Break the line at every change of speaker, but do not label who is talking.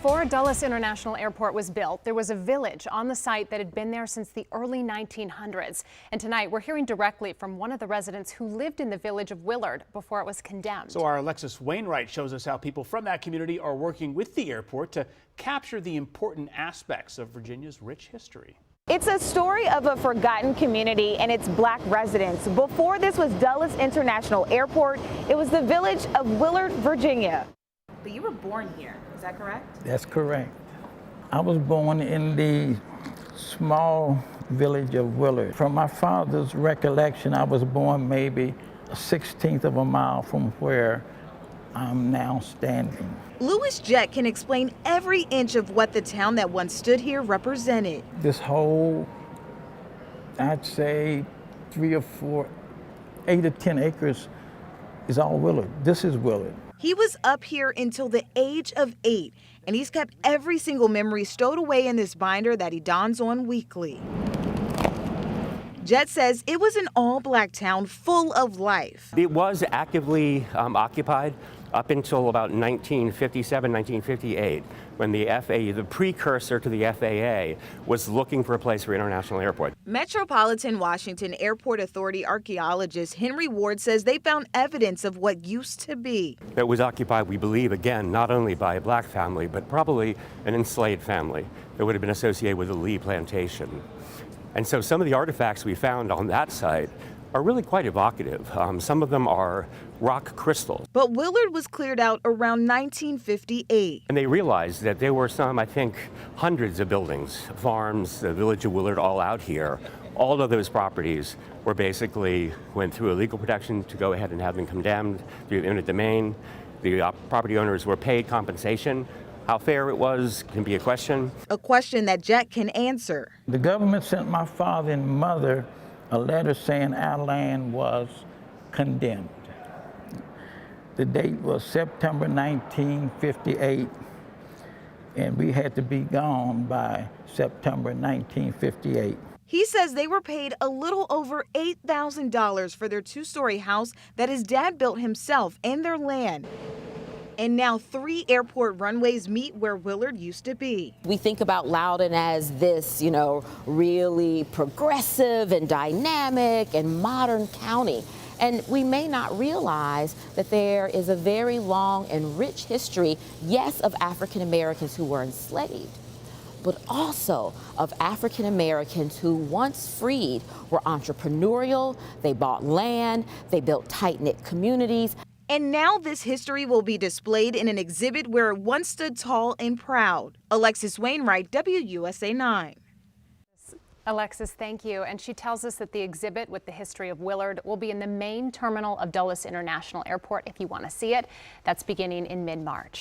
Before Dulles International Airport was built, there was a village on the site that had been there since the early 1900s. And tonight we're hearing directly from one of the residents who lived in the village of Willard before it was condemned.
So our Alexis Wainwright shows us how people from that community are working with the airport to capture the important aspects of Virginia's rich history.
It's a story of a forgotten community and its black residents. Before this was Dulles International Airport, it was the village of Willard, Virginia. But you were born here, is that correct?
That's correct. I was born in the small village of Willard. From my father's recollection, I was born maybe a 16th of a mile from where I'm now standing.
Louis Jett can explain every inch of what the town that once stood here represented.
This whole, I'd say 3 or 4, 8 or 10 acres is all Willard. This is Willard.
He was up here until the age of 8, and he's kept every single memory stowed away in this binder that he dons on weekly. Jett says it was an all-black town full of life.
It was actively occupied up until about 1957, 1958, when the FAA, the precursor to the FAA, was looking for a place for international airport.
Metropolitan Washington Airport Authority archaeologist Henry Ward says they found evidence of what used to be.
It was occupied, we believe, again, not only by a black family, but probably an enslaved family that would have been associated with the Lee plantation. And so some of the artifacts we found on that site are really quite evocative. Some of them are rock crystals.
But Willard was cleared out around 1958.
And they realized that there were some, I think, hundreds of buildings, farms, the village of Willard, all out here. All of those properties were basically went through a legal protection to go ahead and have them condemned through eminent domain. The property owners were paid compensation. How fair it was can be a question.
A question that Jett can answer.
The government sent my father and mother a letter saying our land was condemned. The date was September 1958, and we had to be gone by September 1958.
He says they were paid a little over $8,000 for their 2-story house that his dad built himself and their land. And now 3 airport runways meet where Willard used to be.
We think about Loudoun as this, really progressive and dynamic and modern county. And we may not realize that there is a very long and rich history, yes, of African Americans who were enslaved, but also of African Americans who, once freed, were entrepreneurial, they bought land, they built tight-knit communities.
And now this history will be displayed in an exhibit where it once stood tall and proud. Alexis Wainwright, WUSA 9.
Alexis, thank you. And she tells us that the exhibit with the history of Willard will be in the main terminal of Dulles International Airport if you want to see it. That's beginning in mid-March.